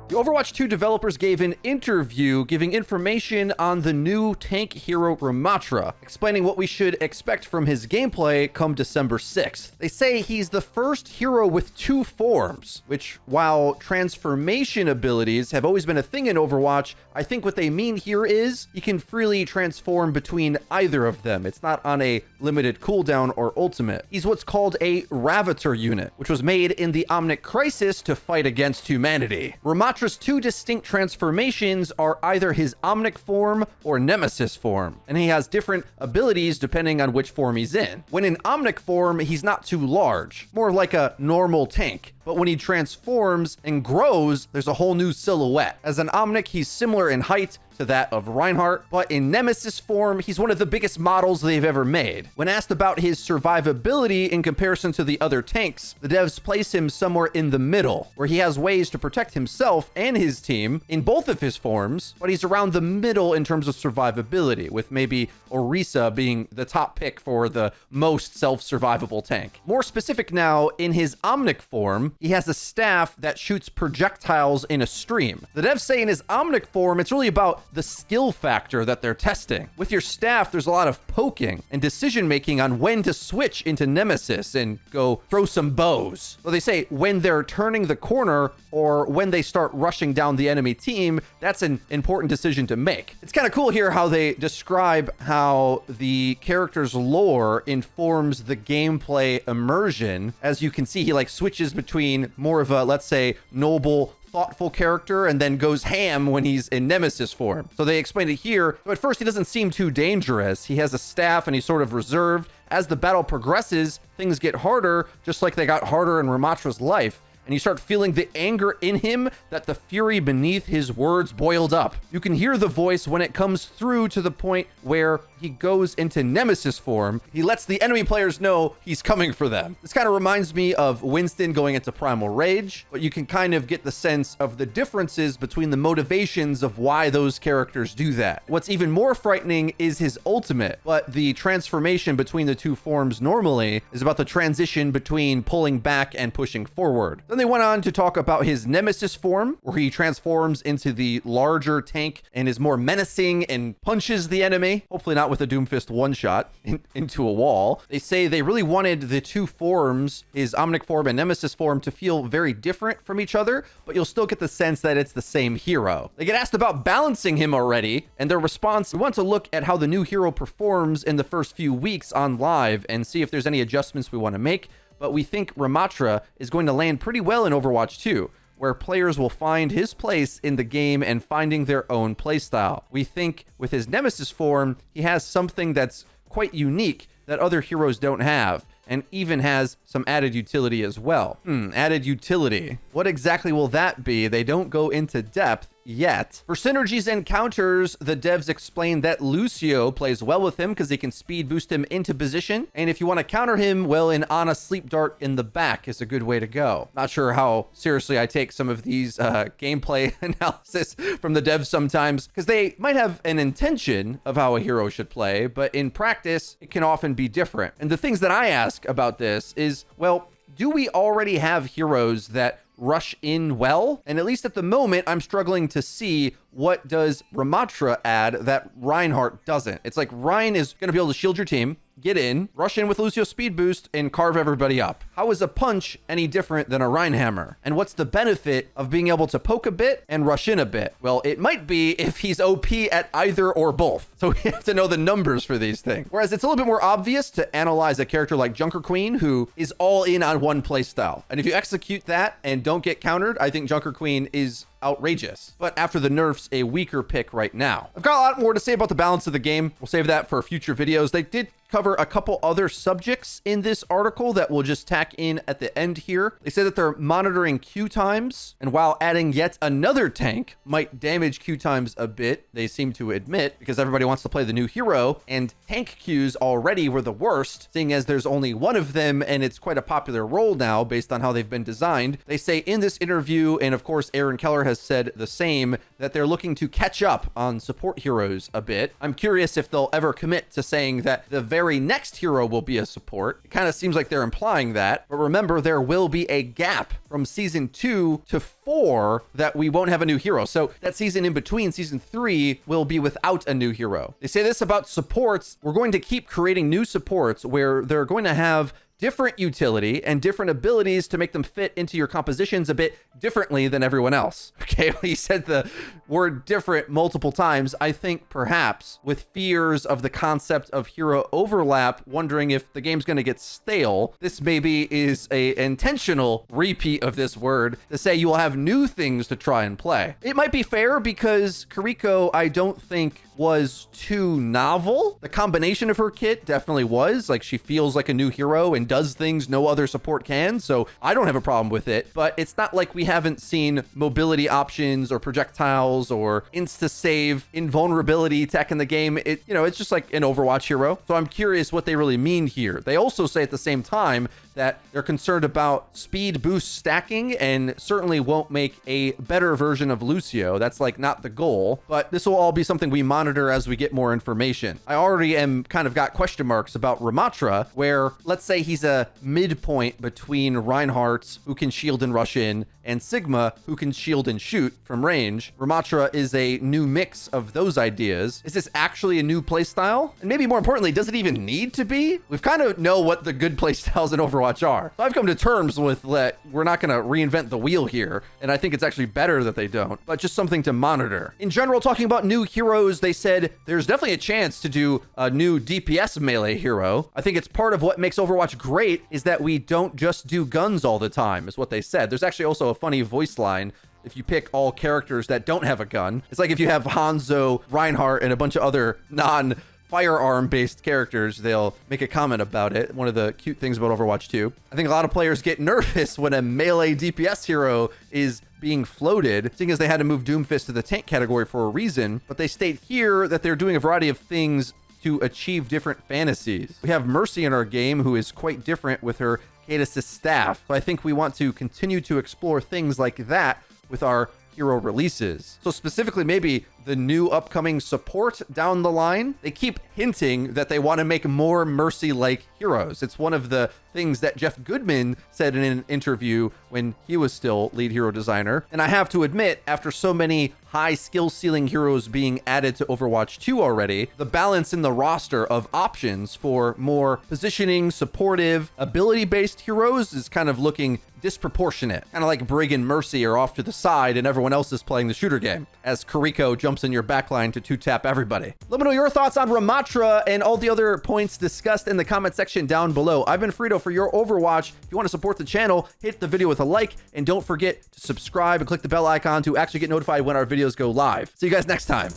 The Overwatch 2 developers gave an interview giving information on the new tank hero Ramattra, explaining what we should expect from his gameplay come December 6th. They say he's the first hero with 2 forms, which, while transformation abilities have always been a thing in Overwatch, I think what they mean here is he can freely transform between either of them. It's not on a limited cooldown or ultimate. He's what's called a Ramattra unit, which was made in the Omnic Crisis to fight against humanity. Ramattra's 2 distinct transformations are either his Omnic form or Nemesis form, and he has different abilities depending on which form he's in. When in Omnic form, he's not too large, more like a normal tank. But when he transforms and grows, there's a whole new silhouette. As an Omnic, he's similar in height to that of Reinhardt, but in Nemesis form, he's one of the biggest models they've ever made. When asked about his survivability in comparison to the other tanks, the devs place him somewhere in the middle, where he has ways to protect himself and his team in both of his forms, but he's around the middle in terms of survivability, with maybe Orisa being the top pick for the most self-survivable tank. More specific now, in his Omnic form, he has a staff that shoots projectiles in a stream. The devs say in his Omnic form, it's really about the skill factor that they're testing. With your staff, there's a lot of poking and decision making on when to switch into Nemesis and go throw some bows. So they say when they're turning the corner or when they start rushing down the enemy team, that's an important decision to make. It's kind of cool here how they describe how the character's lore informs the gameplay immersion. As you can see, he like switches between more of a, let's say, noble, thoughtful character and then goes ham when he's in Nemesis form. So they explained it here. So at first, he doesn't seem too dangerous. He has a staff and he's sort of reserved. As the battle progresses, things get harder, just like they got harder in Ramattra's life. And you start feeling the anger in him that the fury beneath his words boiled up. You can hear the voice when it comes through to the point where he goes into Nemesis form. He lets the enemy players know he's coming for them. This kind of reminds me of Winston going into Primal Rage, but you can kind of get the sense of the differences between the motivations of why those characters do that. What's even more frightening is his ultimate, but the transformation between the 2 forms normally is about the transition between pulling back and pushing forward. Then they went on to talk about his Nemesis form, where he transforms into the larger tank and is more menacing and punches the enemy, hopefully not with a Doomfist one-shot into a wall. They say they really wanted the 2 forms, his Omnic form and Nemesis form, to feel very different from each other, but you'll still get the sense that it's the same hero. They get asked about balancing him already, and their response, we want to look at how the new hero performs in the first few weeks on live and see if there's any adjustments we want to make. But we think Ramattra is going to land pretty well in Overwatch 2, where players will find his place in the game and finding their own playstyle. We think with his Nemesis form, he has something that's quite unique that other heroes don't have, and even has some added utility as well. Added utility. What exactly will that be? They don't go into depth yet. For synergies and counters, the devs explain that Lucio plays well with him because he can speed boost him into position. And if you want to counter him, well, an Ana sleep dart in the back is a good way to go. Not sure how seriously I take some of these gameplay analysis from the devs sometimes, because they might have an intention of how a hero should play, but in practice, it can often be different. And the things that I ask about this is, well, do we already have heroes that rush in well? And at least at the moment, I'm struggling to see what does Ramattra add that Reinhardt doesn't. It's like Ryan is going to be able to shield your team, get in, rush in with Lucio's speed boost, and carve everybody up. How is a punch any different than a Reinhammer? And what's the benefit of being able to poke a bit and rush in a bit? Well, it might be if he's OP at either or both. So we have to know the numbers for these things. Whereas it's a little bit more obvious to analyze a character like Junker Queen, who is all in on one playstyle. And if you execute that and don't get countered, I think Junker Queen is outrageous. But after the nerfs, a weaker pick right now. I've got a lot more to say about the balance of the game. We'll save that for future videos. They did cover a couple other subjects in this article that we'll just tack in at the end here. They say that they're monitoring queue times, and while adding yet another tank might damage queue times a bit, they seem to admit, because everybody wants to play the new hero, and tank queues already were the worst, seeing as there's only one of them and it's quite a popular role now based on how they've been designed. They say in this interview, and of course Aaron Keller has has said the same, that they're looking to catch up on support heroes a bit. I'm curious if they'll ever commit to saying that the very next hero will be a support. It kind of seems like they're implying that. But remember, there will be a gap from season 2 to 4 that we won't have a new hero. So that season in between, season 3, will be without a new hero. They say this about supports. We're going to keep creating new supports where they're going to have different utility and different abilities to make them fit into your compositions a bit differently than everyone else. Okay, well, he said the word different multiple times. I think perhaps with fears of the concept of hero overlap, wondering if the game's going to get stale, this maybe is a intentional repeat of this word to say you will have new things to try and play. It might be fair because Kiriko, I don't think, was too novel. The combination of her kit definitely was. Like, she feels like a new hero and does things no other support can, so I don't have a problem with it. But it's not like we haven't seen mobility options or projectiles or insta-save invulnerability tech in the game. It's just like an Overwatch hero. So I'm curious what they really mean here. They also say at the same time that they're concerned about speed boost stacking and certainly won't make a better version of Lucio. That's like not the goal, but this will all be something we monitor as we get more information. I already am kind of got question marks about Ramattra, where let's say he's a midpoint between Reinhardt, who can shield and rush in, and Sigma, who can shield and shoot from range. Ramattra is a new mix of those ideas. Is this actually a new playstyle? And maybe more importantly, does it even need to be? We've kind of know what the good playstyles in Overwatch are. So I've come to terms with that we're not going to reinvent the wheel here, and I think it's actually better that they don't, but just something to monitor. In general, talking about new heroes, they said there's definitely a chance to do a new DPS melee hero. I think it's part of what makes Overwatch great is that we don't just do guns all the time, is what they said. There's actually also a funny voice line if you pick all characters that don't have a gun. It's like if you have Hanzo, Reinhardt, and a bunch of other non-firearm based characters, they'll make a comment about it. One of the cute things about Overwatch 2. I think a lot of players get nervous when a melee DPS hero is being floated, seeing as they had to move Doomfist to the tank category for a reason, but they state here that they're doing a variety of things to achieve different fantasies. We have Mercy in our game, who is quite different with her Cadis' staff. So I think we want to continue to explore things like that with our hero releases. So specifically, maybe the new upcoming support down the line, they keep hinting that they want to make more Mercy-like heroes. It's one of the things that Jeff Goodman said in an interview when he was still lead hero designer. And I have to admit, after so many high skill ceiling heroes being added to Overwatch 2 already, the balance in the roster of options for more positioning, supportive, ability-based heroes is kind of looking disproportionate. Kind of like Brig and Mercy are off to the side and everyone else is playing the shooter game, as Kiriko jumps in your backline to two-tap everybody. Let me know your thoughts on Ramattra and all the other points discussed in the comment section down below. I've been Frito for your Overwatch. If you want to support the channel, hit the video with a like, and don't forget to subscribe and click the bell icon to actually get notified when our videos go live. See you guys next time.